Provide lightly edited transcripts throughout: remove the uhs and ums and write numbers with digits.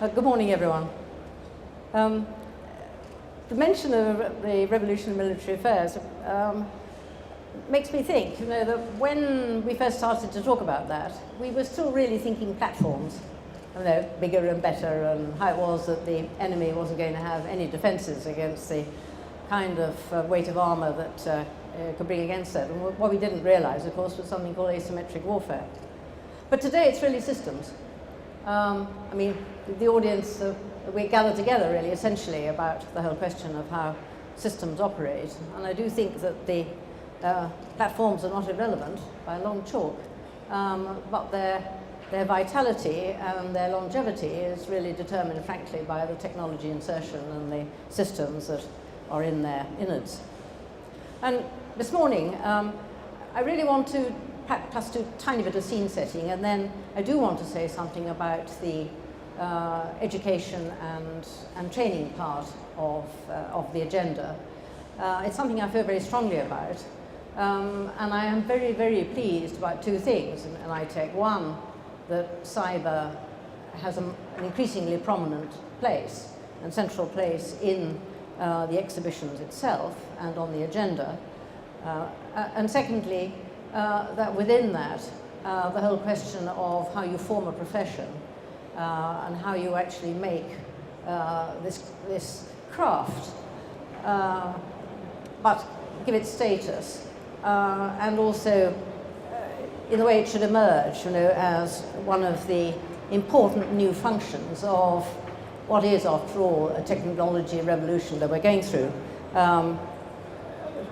Good morning, everyone. The mention of the revolution in military affairs makes me think, that when we first started to talk about that, we were still really thinking platforms, bigger and better, and how it was that the enemy wasn't going to have any defences against the kind of weight of armour that could bring against it. And what we didn't realise, of course, was something called asymmetric warfare. But today it's really systems. The audience, we gather together really essentially about the whole question of how systems operate. And I do think that the platforms are not irrelevant by a long chalk, but their vitality and their longevity is really determined, frankly, by the technology insertion and the systems that are in their innards. And this morning, I really want to perhaps do a tiny bit of scene setting, and then I do want to say something about the education and training part of the agenda. It's something I feel very strongly about, and I am very, very pleased about two things in ITEC. One, that cyber has an increasingly prominent place and central place in the exhibitions itself and on the agenda. And secondly, that within that, the whole question of how you form a profession and how you actually make this craft, but give it status, and also in the way it should emerge, as one of the important new functions of what is, after all, a technology revolution that we're going through.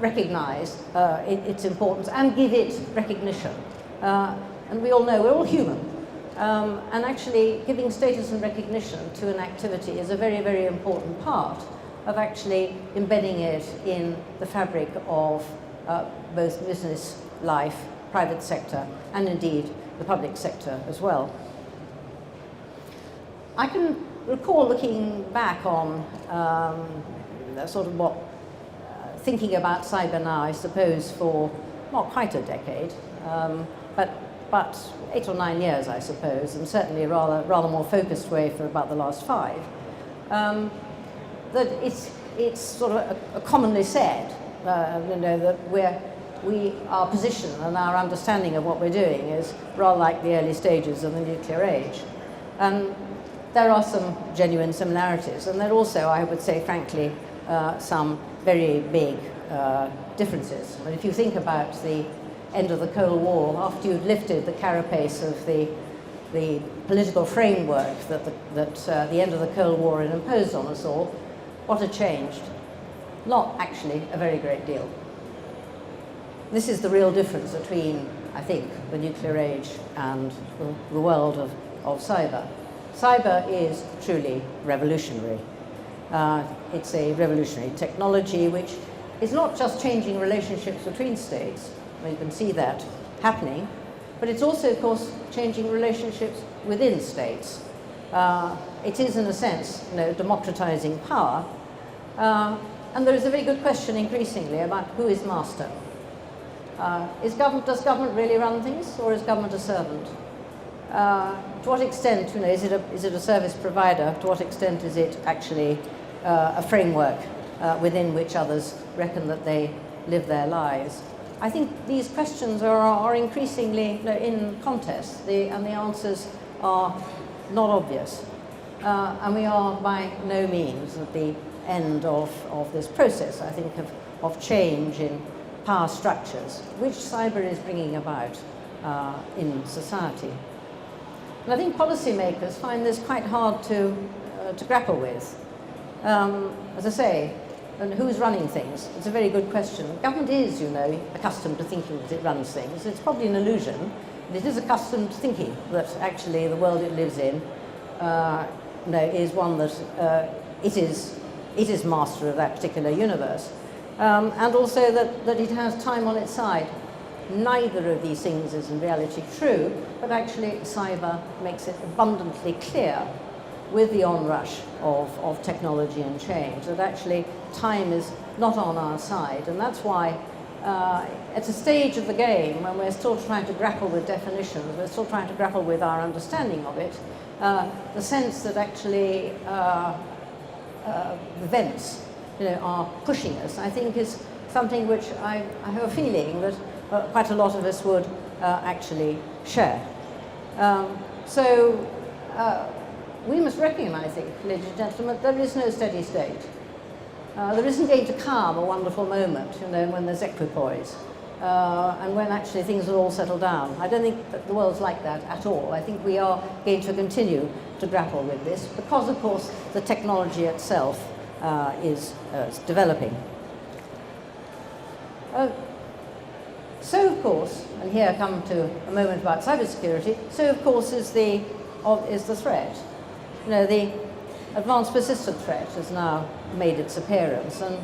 Recognise its importance and give it recognition. And we all know we're all human. And actually giving status and recognition to an activity is a very, very important part of actually embedding it in the fabric of both business life, private sector, and indeed the public sector as well. I can recall looking back on sort of thinking about cyber now, I suppose, for not quite a decade, but 8 or 9 years, I suppose, and certainly a rather more focused way for about the last 5. That it's sort of commonly said, that our position and our understanding of what we're doing is rather like the early stages of the nuclear age. And there are some genuine similarities, and there are also, I would say, frankly, some very big differences. But if you think about the end of the Cold War, after you'd lifted the carapace of the political framework that the end of the Cold War had imposed on us all, what had changed? Not actually a very great deal. This is the real difference between, I think, the nuclear age and the world of cyber. Cyber is truly revolutionary. It's a revolutionary technology which is not just changing relationships between states, well, you can see that happening, but it's also, of course, changing relationships within states. It is, in a sense, democratizing power, and there is a very good question increasingly about who is master. Does government really run things, or is government a servant? To what extent, is it a service provider? To what extent is it actually a framework within which others reckon that they live their lives? I think these questions are increasingly in contest, and the answers are not obvious. And we are by no means at the end of this process, I think, of change in power structures, which cyber is bringing about in society. And I think policymakers find this quite hard to grapple with. As I say, and who's running things? It's a very good question. Government is, accustomed to thinking that it runs things. It's probably an illusion, but it is accustomed to thinking that actually the world it lives in is one that it is master of that particular universe. And also that it has time on its side. Neither of these things is in reality true, but actually cyber makes it abundantly clear with the onrush of technology and change that actually time is not on our side. And that's why at a stage of the game when we're still trying to grapple with definitions, we're still trying to grapple with our understanding of it, the sense that actually events, are pushing us, I think is something which I have a feeling that quite a lot of us would actually share. So we must recognize, I think, ladies and gentlemen, there is no steady state. There isn't going to come a wonderful moment, when there's equipoise, and when actually things will all settle down. I don't think that the world's like that at all. I think we are going to continue to grapple with this because, of course, the technology itself is developing. So, of course, and here I come to a moment about cybersecurity, so, of course, is the threat. The advanced persistent threat has now made its appearance, and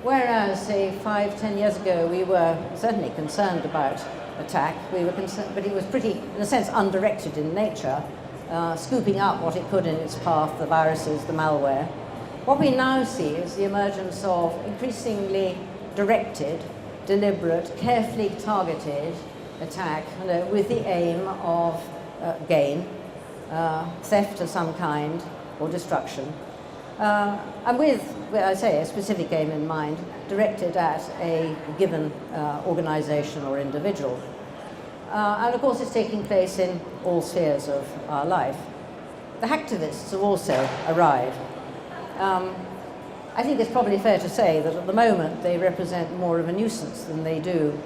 whereas, say, 5-10 years ago we were certainly concerned about attack, we were concerned, but it was pretty, in a sense, undirected in nature, scooping up what it could in its path, the viruses, the malware. What we now see is the emergence of increasingly directed, deliberate, carefully targeted attack, with the aim of gain, theft of some kind, or destruction, and with, I say, a specific aim in mind, directed at a given organization or individual. And of course it's taking place in all spheres of our life. The hacktivists have also arrived. I think it's probably fair to say that at the moment they represent more of a nuisance than they do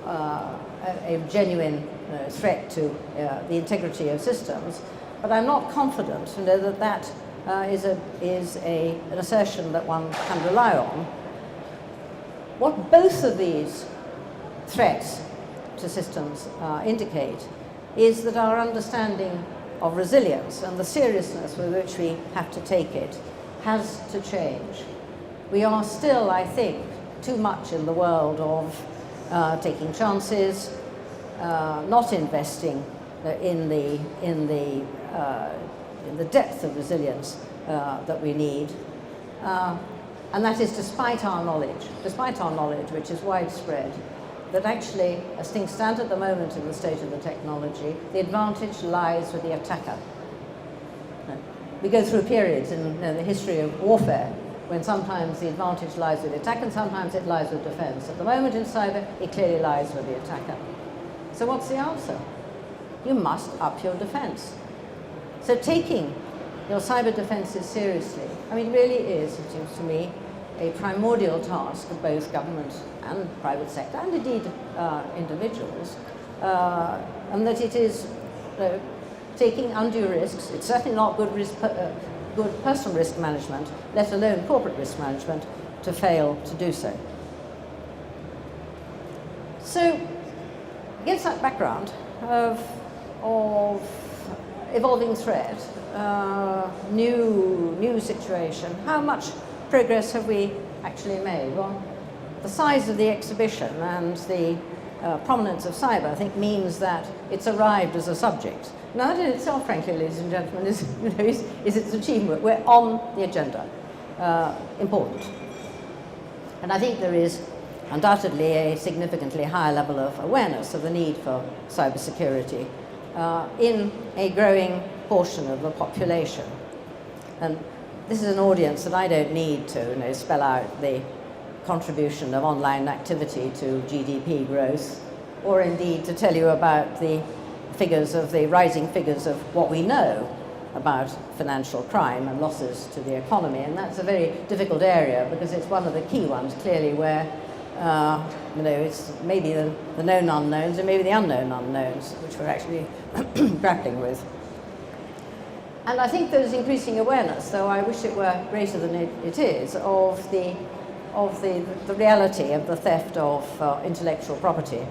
a genuine threat to the integrity of systems. But I'm not confident that is an assertion that one can rely on. What both of these threats to systems indicate is that our understanding of resilience and the seriousness with which we have to take it has to change. We are still, I think, too much in the world of taking chances, not investing in the depth of resilience that we need, and that is despite our knowledge, which is widespread, that actually, as things stand at the moment in the state of the technology, the advantage lies with the attacker. We go through periods in the history of warfare when sometimes the advantage lies with the attacker and sometimes it lies with defense. At the moment in cyber, it clearly lies with the attacker. So what's the answer? You must up your defense. So taking your cyber defenses seriously, it really is, it seems to me, a primordial task of both government and private sector, and indeed individuals, and that it is taking undue risks. It's certainly not good personal risk management, let alone corporate risk management, to fail to do so. So, against that background of evolving threat, new situation, how much progress have we actually made? Well, the size of the exhibition and the prominence of cyber, I think, means that it's arrived as a subject. Now, that in itself, frankly, ladies and gentlemen, is its achievement. We're on the agenda. Important. And I think there is undoubtedly a significantly higher level of awareness of the need for cybersecurity in a growing portion of the population. And this is an audience that I don't need to spell out the contribution of online activity to GDP growth, or indeed to tell you about the rising figures of what we know about financial crime and losses to the economy. And that's a very difficult area because it's one of the key ones, clearly, where it's maybe the known unknowns and maybe the unknown unknowns, which we're actually grappling with. And I think there's increasing awareness, though I wish it were greater than it is, of the reality of the theft of intellectual property,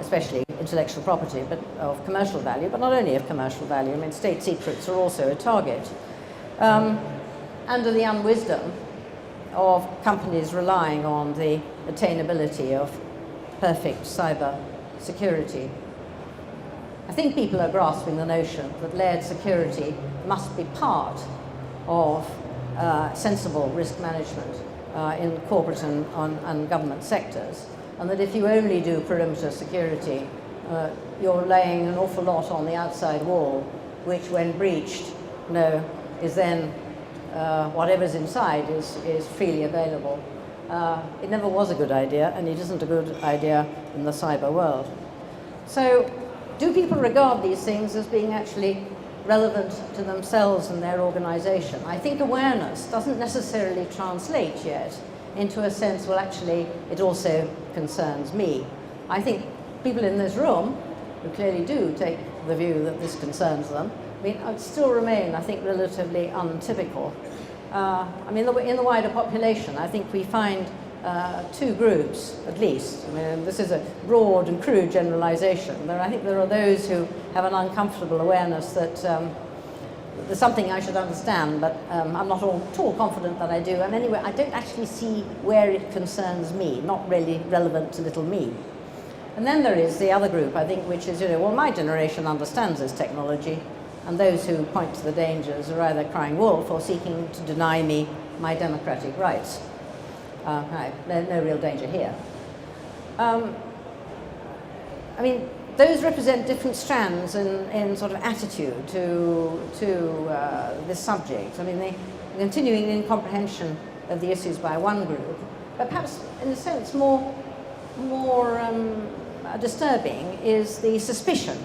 especially intellectual property, but of commercial value, but not only of commercial value. State secrets are also a target. Under the unwisdom of companies relying on the attainability of perfect cyber security, I think people are grasping the notion that layered security must be part of sensible risk management in corporate and government sectors, and that if you only do perimeter security, you're laying an awful lot on the outside wall which when breached, is then whatever's inside is freely available. It never was a good idea, and it isn't a good idea in the cyber world. So, do people regard these things as being actually relevant to themselves and their organization? I think awareness doesn't necessarily translate yet into a sense, well, actually, it also concerns me. I think people in this room, who clearly do take the view that this concerns them, still remain, I think, relatively untypical. In the wider population, I think we find two groups, at least. This is a broad and crude generalization. I think there are those who have an uncomfortable awareness that there's something I should understand, but I'm not at all confident that I do. And anyway, I don't actually see where it concerns me, not really relevant to little me. And then there is the other group, I think, which is, well, my generation understands this technology, and those who point to the dangers are either crying wolf or seeking to deny me my democratic rights. No real danger here. Those represent different strands in sort of attitude to this subject. The continuing incomprehension of the issues by one group, but perhaps in a sense more disturbing is the suspicion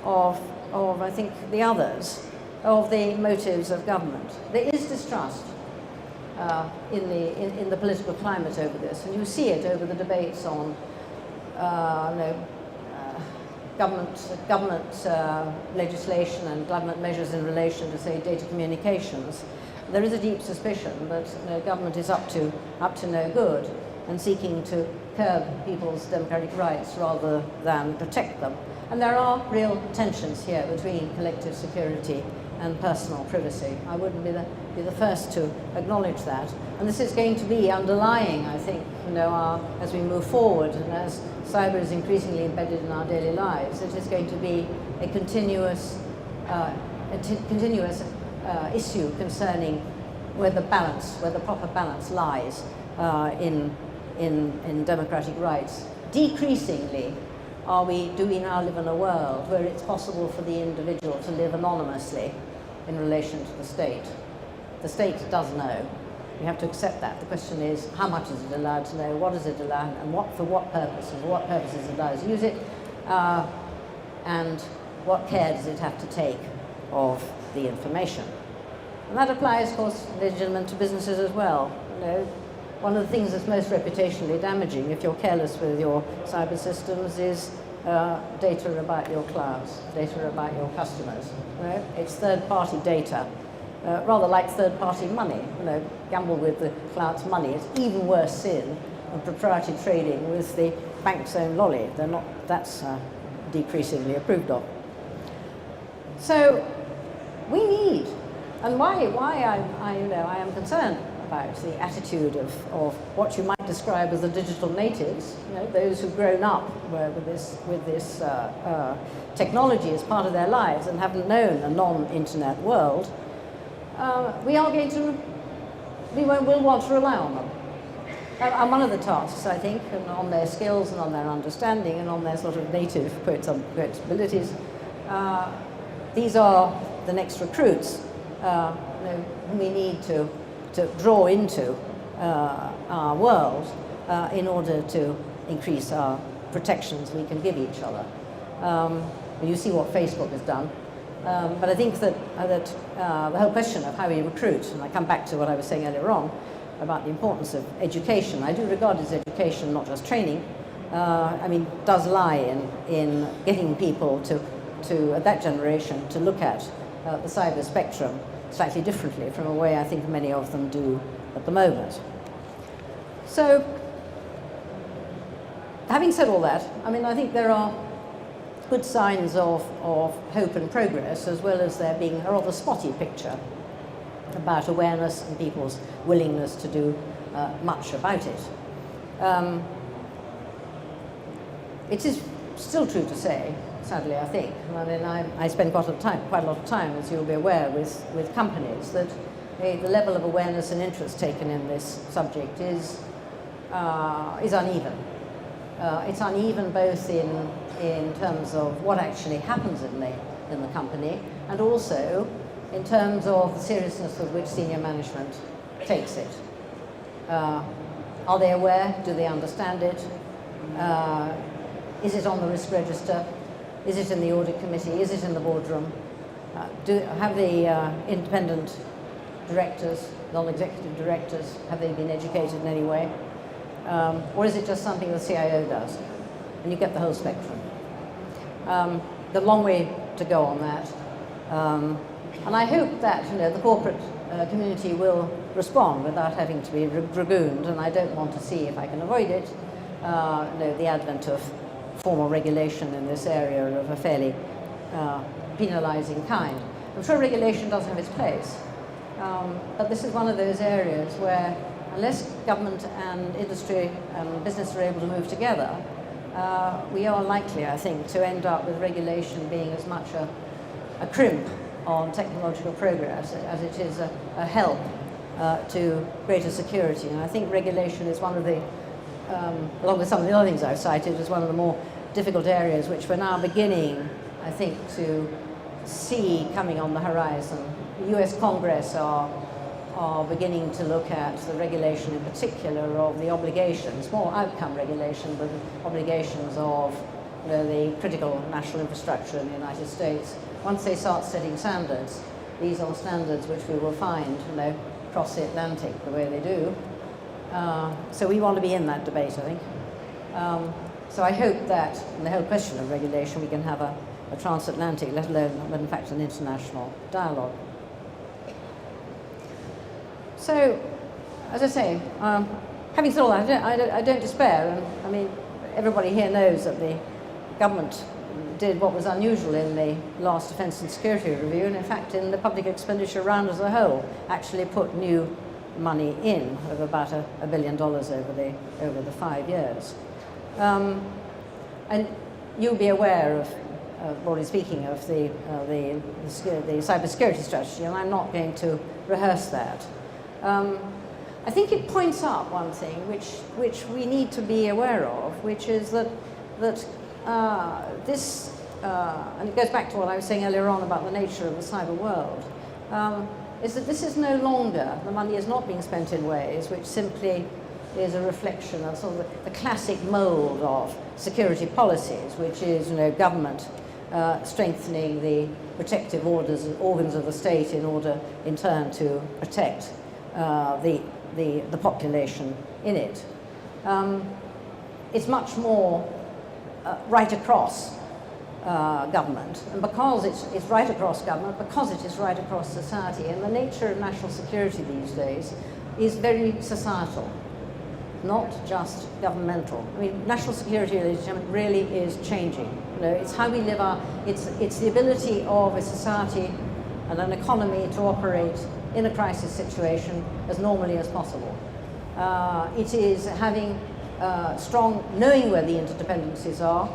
of I think the others of the motives of government. There is distrust in the political climate over this, and you see it over the debates on government legislation and government measures in relation to, say, data communications. There is a deep suspicion that government is up to no good and seeking to curb people's democratic rights rather than protect them. And there are real tensions here between collective security and personal privacy. I wouldn't be the first to acknowledge that. And this is going to be underlying, I think, as we move forward and as cyber is increasingly embedded in our daily lives, it is going to be a continuous issue concerning where the proper balance lies in democratic rights. Decreasingly, do we now live in a world where it's possible for the individual to live anonymously in relation to the state? The state does know. We have to accept that. The question is, how much is it allowed to know? What is it allowed, and for what purpose? And for what purposes it does use it? And what care does it have to take of the information? And that applies, of course, ladies and gentlemen, to businesses as well. One of the things that's most reputationally damaging, if you're careless with your cyber systems, is data about your clients, data about your customers. It's third-party data, rather like third-party money. Gamble with the client's money. It's even worse sin than proprietary trading with the bank's own lolly. That's decreasingly approved of. So we need, and why I am concerned about the attitude of what you might describe as the digital natives, those who've grown up with this technology as part of their lives and haven't known a non-internet world. We'll want to rely on them. And one of the tasks, I think, and on their skills and on their understanding and on their sort of native abilities, these are the next recruits whom we need to draw into our world in order to increase our protections we can give each other. You see what Facebook has done. But I think that the whole question of how we recruit, and I come back to what I was saying earlier on about the importance of education. I do regard it as education, not just training. Does lie in getting people to at that generation to look at the cyber spectrum slightly differently from the way I think many of them do at the moment. So, having said all that, I think there are good signs of hope and progress, as well as there being a rather spotty picture about awareness and people's willingness to do much about it. It is still true to say, sadly, I think, I spend quite a lot of time, as you'll be aware, with companies, that the level of awareness and interest taken in this subject is uneven. It's uneven both in terms of what actually happens in the company, and also in terms of the seriousness with which senior management takes it. Are they aware? Do they understand it? Is it on the risk register? Is it in the audit committee? Is it in the boardroom? Have the independent directors, non-executive directors, have they been educated in any way? Or is it just something the CIO does? And you get the whole spectrum. The long way to go on that. And I hope that the corporate community will respond without having to be dragooned, and I don't want to see, if I can avoid it, the advent of formal regulation in this area of a fairly penalizing kind. I'm sure regulation does have its place, but this is one of those areas where unless government and industry and business are able to move together, we are likely, I think, to end up with regulation being as much a crimp on technological progress as it is a help to greater security. And I think regulation is one of the, along with some of the other things I've cited, is one of the more difficult areas which we're now beginning, I think, to see coming on the horizon. The US Congress are beginning to look at the regulation in particular of the obligations, more outcome regulation, but obligations of the critical national infrastructure in the United States. Once they start setting standards, these are standards which we will find across the Atlantic the way they do. So we want to be in that debate, I think. So I hope that in the whole question of regulation we can have a transatlantic, let alone, in fact, an international dialogue. So, as I say, having said all that, I don't despair. And, I mean, everybody here knows that the government did what was unusual in the last Defence and Security Review, and in fact in the public expenditure round as a whole, actually put new money in of about $1 billion over the 5 years. And you'll be aware of, broadly speaking, of the cybersecurity strategy, and I'm not going to rehearse that. I think it points out one thing which we need to be aware of, which is that this, and it goes back to what I was saying earlier on about the nature of the cyber world, is that this is no longer, the money is not being spent in ways which simply is a reflection of sort of the classic mold of security policies, which is, government strengthening the protective organs of the state in order, in turn, to protect the population in it. It's much more right across government, and because it's right across government, because it is right across society, and the nature of national security these days is very societal, not just governmental. I mean, national security really is changing. It's how we live it's the ability of a society and an economy to operate in a crisis situation as normally as possible. It is having knowing where the interdependencies are,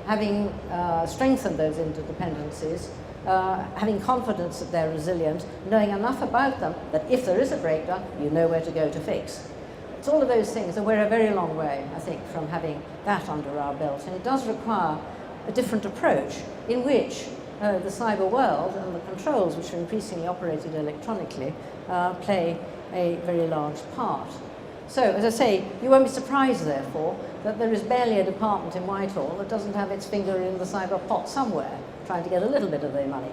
having strengthened those interdependencies, having confidence that they're resilient, knowing enough about them that if there is a breakdown, you know where to go to fix. It's all of those things, and we're a very long way, I think, from having that under our belt. And it does require a different approach in which the cyber world and the controls, which are increasingly operated electronically, play a very large part. So, as I say, you won't be surprised, therefore, that there is barely a department in Whitehall that doesn't have its finger in the cyber pot somewhere, trying to get a little bit of their money.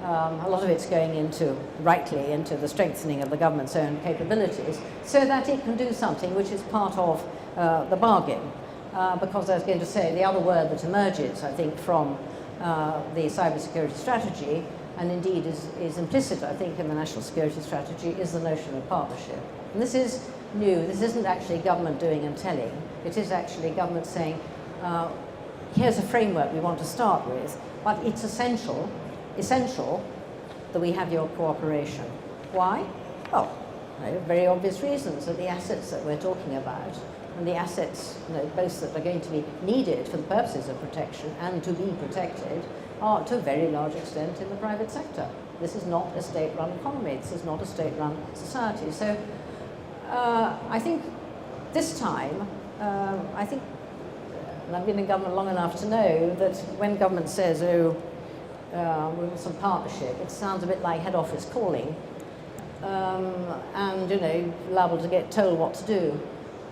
A lot of it's going rightly into the strengthening of the government's own capabilities, so that it can do something which is part of the bargain. Because I was going to say, the other word that emerges, I think, from the cybersecurity strategy, and indeed is implicit, I think, in the national security strategy, is the notion of partnership. And this is new. This isn't actually government doing and telling. It is actually government saying, here's a framework we want to start with, but it's essential that we have your cooperation. Why? Well, very obvious reasons, that the assets that we're talking about, and the assets, both that are going to be needed for the purposes of protection and to be protected, are to a very large extent in the private sector. This is not a state-run economy. This is not a state-run society. So I think this time, and I've been in government long enough to know that when government says, we want some partnership. It sounds a bit like head office calling, and liable to get told what to do.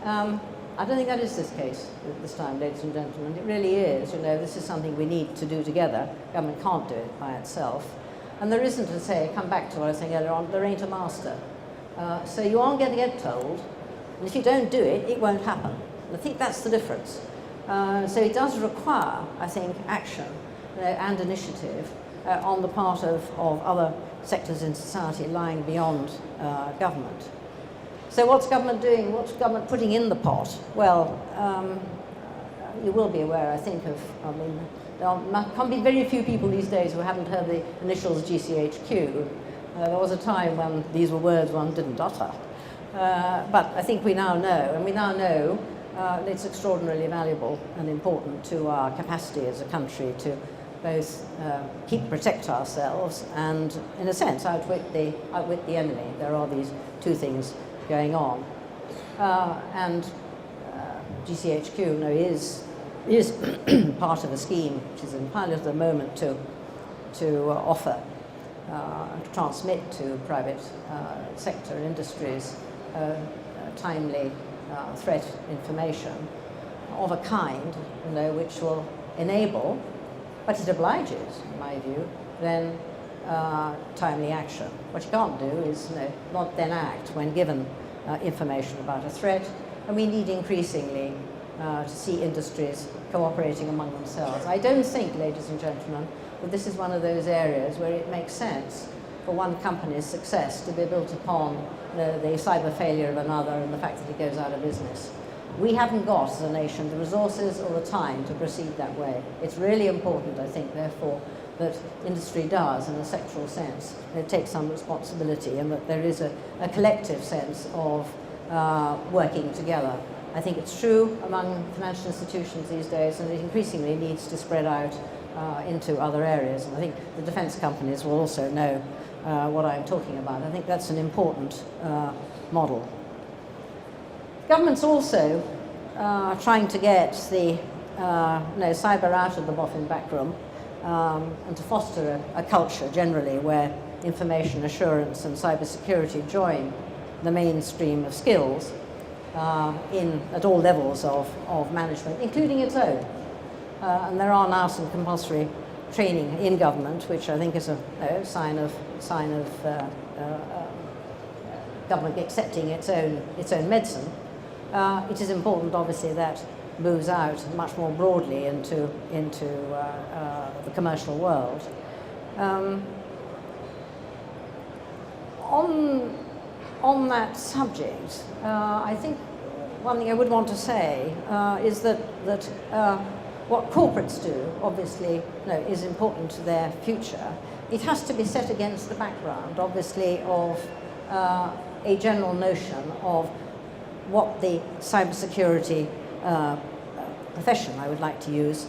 I don't think that is this case this time, ladies and gentlemen. It really is. This is something we need to do together. Government can't do it by itself. And there isn't, to say, come back to what I was saying earlier on, there ain't a master. So you aren't going to get told, and if you don't do it, it won't happen. And I think that's the difference. So it does require, I think, action and initiative on the part of other sectors in society lying beyond government. So what's government doing? What's government putting in the pot? Well, you will be aware, I think, there can't be very few people these days who haven't heard the initials GCHQ. There was a time when these were words one didn't utter. But I think we now know, and we now know it's extraordinarily valuable and important to our capacity as a country to both protect ourselves and, in a sense, outwit the enemy. There are these two things going on. And GCHQ is part of a scheme which is in pilot at the moment to offer, to transmit to private sector industries timely threat information of a kind, which will enable, but it obliges, in my view, then timely action. What you can't do is not then act when given information about a threat, and we need increasingly to see industries cooperating among themselves. I don't think, ladies and gentlemen, that this is one of those areas where it makes sense for one company's success to be built upon the cyber failure of another and the fact that it goes out of business. We haven't got, as a nation, the resources or the time to proceed that way. It's really important, I think, therefore, that industry does, in a sectoral sense, take some responsibility, and that there is a collective sense of working together. I think it's true among financial institutions these days, and it increasingly needs to spread out into other areas. And I think the defence companies will also know what I'm talking about. I think that's an important model. Government's also trying to get the cyber out of the boffin backroom and to foster a culture generally where information assurance and cybersecurity join the mainstream of skills at all levels of management, including its own. And there are now some compulsory training in government, which I think is a sign of government accepting its own medicine. It is important, obviously, that moves out much more broadly into the commercial world. On that subject, I think one thing I would want to say is that what corporates do, obviously, is important to their future. It has to be set against the background, obviously, of a general notion of what the cybersecurity profession, I would like to use,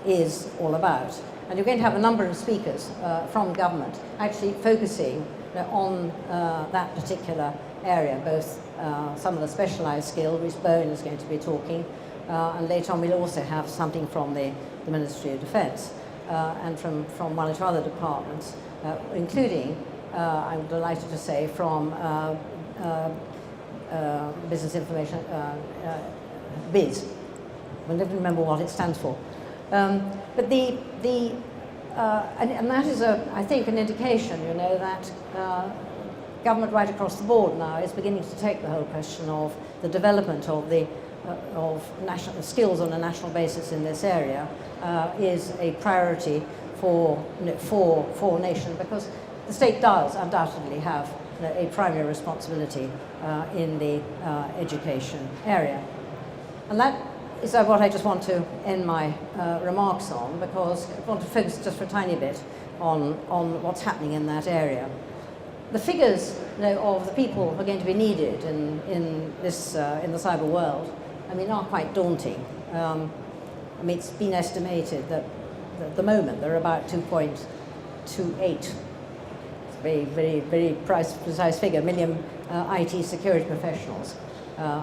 is all about. And you're going to have a number of speakers from government actually focusing on that particular area, both some of the specialised skill, which Bowen is going to be talking, and later on we'll also have something from the Ministry of Defence and from one or two other departments, including, I'm delighted to say, from Business Information, BIS. I never remember what it stands for. But and that is, I think, an indication, that government right across the board now is beginning to take the whole question of the development of national skills on a national basis in this area is a priority for nation, because the state does undoubtedly have a primary responsibility in the education area. And that is what I just want to end my remarks on, because I want to focus just for a tiny bit on what's happening in that area. The figures of the people who are going to be needed in the cyber world, are quite daunting. It's been estimated that at the moment there are about 2.28, very, very, very precise figure, million IT security professionals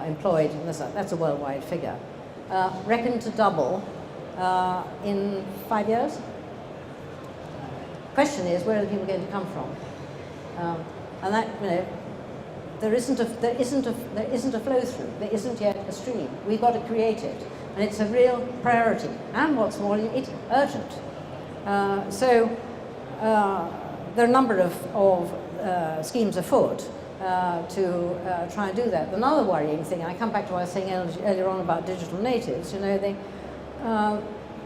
employed, and that's a worldwide figure. Reckoned to double in 5 years. question is, where are the people going to come from? And that, there isn't a flow through. There isn't yet a stream. We've got to create it, and it's a real priority. And what's more, it's urgent. So there are a number of schemes afoot to try and do that. Another worrying thing, I come back to what I was saying earlier on about digital natives.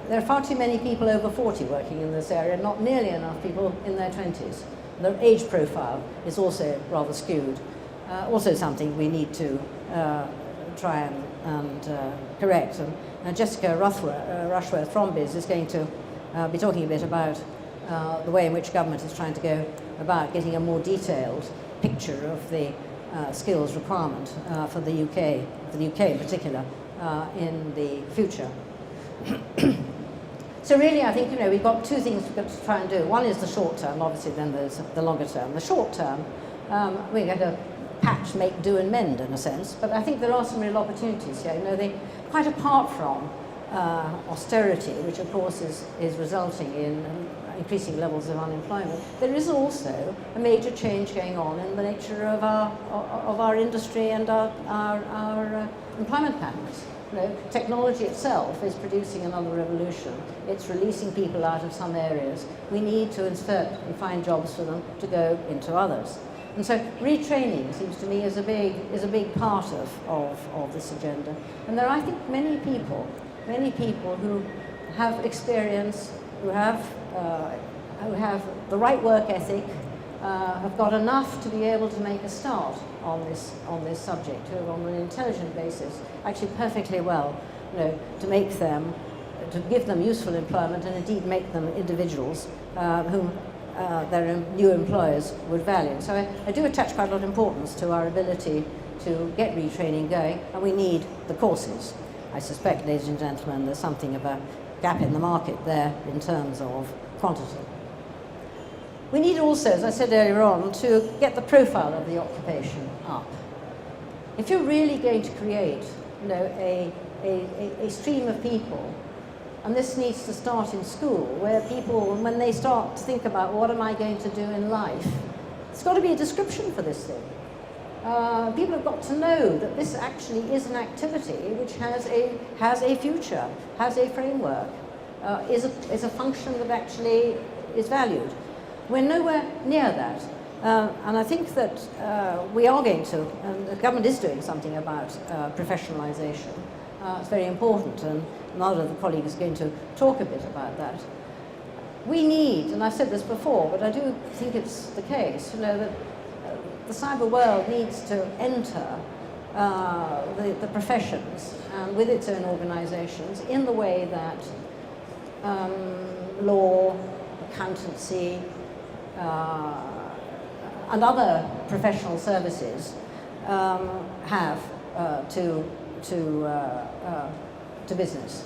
There are far too many people over 40 working in this area, not nearly enough people in their 20s. The age profile is also rather skewed. Also something we need to try and correct. And Jessica Rushworth from BIS is going to be talking a bit about the way in which government is trying to go about getting a more detailed picture of the skills requirement for the UK in particular, in the future. So really, I think, we've got two things we've got to try and do. One is the short term, obviously, then there's the longer term. The short term, we're going to patch, make, do, and mend, in a sense, but I think there are some real opportunities here. Quite apart from austerity, which of course is resulting in increasing levels of unemployment, there is also a major change going on in the nature of our industry and our employment patterns. Technology itself is producing another revolution. It's releasing people out of some areas. We need to insert and find jobs for them to go into others. And so retraining seems to me is a big part of this agenda. And there are, I think, many people who have experience, who have the right work ethic, have got enough to be able to make a start on this subject, who are on an intelligent basis, actually perfectly well, to give them useful employment and indeed make them individuals whom their new employers would value. So I do attach quite a lot of importance to our ability to get retraining going, and we need the courses. I suspect, ladies and gentlemen, there's something of a gap in the market there in terms of quantity. We need also, as I said earlier on, to get the profile of the occupation up. If you're really going to create, a stream of people, and this needs to start in school, where people, when they start to think about what am I going to do in life, there's got to be a description for this thing. People have got to know that this actually is an activity which has a future, has a framework, is a function that actually is valued. We're nowhere near that. And I think that we are going to, and the government is doing something about professionalisation. It's very important, and another of the colleagues is going to talk a bit about that. We need, and I've said this before, but I do think it's the case, that the cyber world needs to enter the professions and with its own organisations in the way that law, accountancy, and other professional services have to business.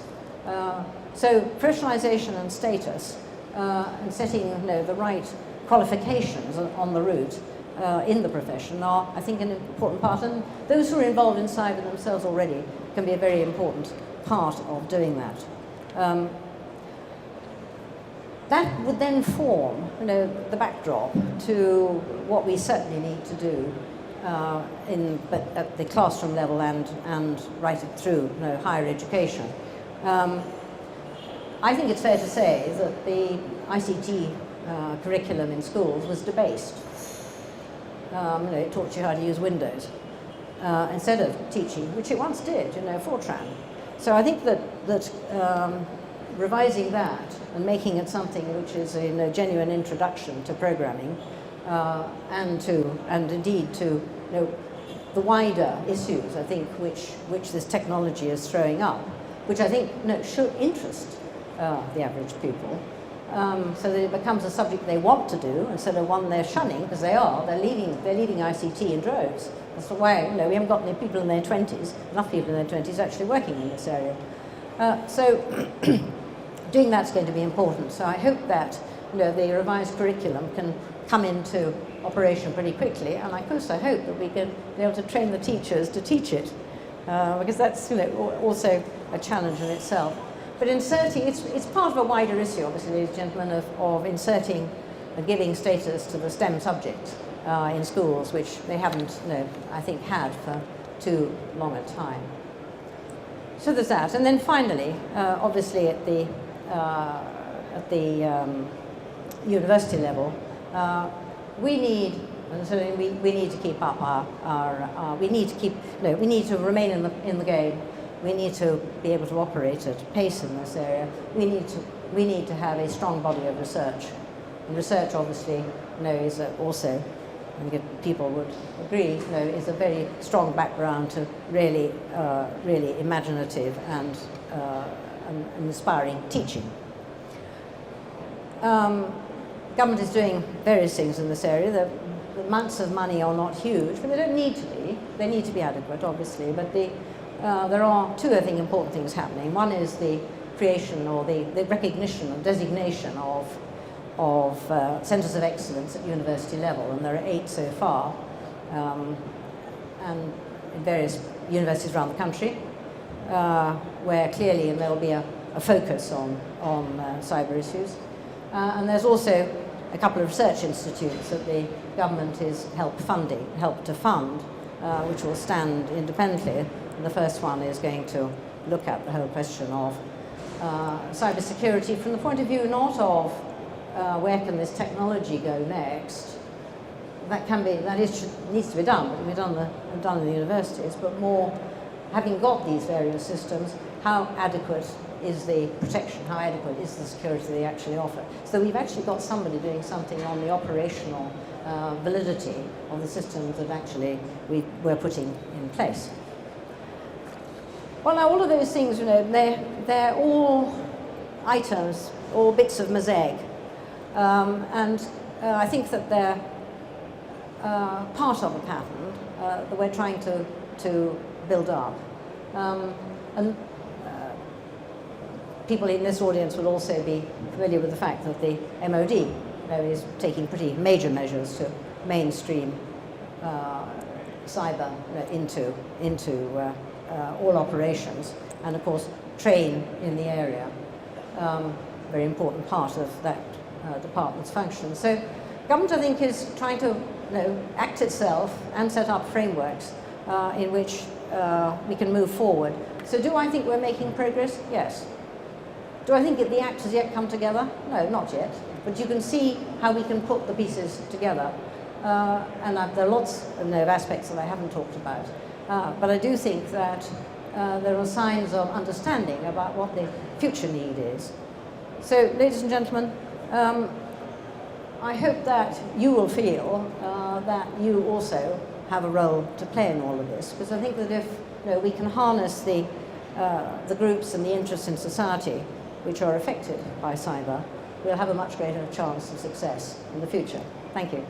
So professionalisation and status and setting the right qualifications on the route in the profession are, I think, an important part. And those who are involved in cyber themselves already can be a very important part of doing that. That would then form, the backdrop to what we certainly need to do but at the classroom level and right through higher education. I think it's fair to say that the ICT curriculum in schools was debased. It taught you how to use Windows instead of teaching, which it once did, Fortran. So I think that revising that and making it something which is a genuine introduction to programming and indeed to the wider issues, I think, which this technology is throwing up, which I think should interest the average pupil, so that it becomes a subject they want to do instead of one they're shunning, because they're leaving ICT in droves. That's why we haven't got any people in their 20s, enough people in their 20s actually working in this area. So doing that's going to be important. So I hope that the revised curriculum can come into operation pretty quickly, and of course I hope that we can be able to train the teachers to teach it, because that's also a challenge in itself. But inserting, it's part of a wider issue, obviously, ladies and gentlemen, of inserting giving status to the STEM subjects in schools, which they haven't, I think, had for too long a time. So there's that. And then finally, obviously at the university level, we need to keep up we need to remain in the game. We need to be able to operate at pace in this area. We need to have a strong body of research. And research, obviously, is also, I think people would agree, is a very strong background to really imaginative and inspiring teaching. Government is doing various things in this area. The amounts of money are not huge, but they don't need to be. They need to be adequate, obviously, but there are two, I think, important things happening. One is the creation or the recognition and designation of centres of excellence at university level, and there are 8 so far, and in various universities around the country, where clearly there will be a focus on cyber issues. And there's also a couple of research institutes that the government is helped to fund, which will stand independently. And the first one is going to look at the whole question of cyber security from the point of view not of where can this technology go next. Needs to be done, but it can be done in the universities, but more having got these various systems, how adequate is the protection, how adequate is the security they actually offer. So we've actually got somebody doing something on the operational validity of the systems that actually we're putting in place. Well, now all of those things, they're all items, all bits of mosaic. And I think that they're part of a pattern that we're trying to build up. And people in this audience will also be familiar with the fact that the MOD is taking pretty major measures to mainstream cyber into all operations, and of course train in the area. Very important part of that department's function. So government, I think, is trying to act itself and set up frameworks in which we can move forward. So do I think we're making progress? Yes. Do I think that the act has yet come together? No, not yet. But you can see how we can put the pieces together. And there are lots of aspects that I haven't talked about. But I do think that there are signs of understanding about what the future need is. So, ladies and gentlemen, I hope that you will feel that you also have a role to play in all of this, because I think that if we can harness the groups and the interests in society which are affected by cyber, we'll have a much greater chance of success in the future. Thank you.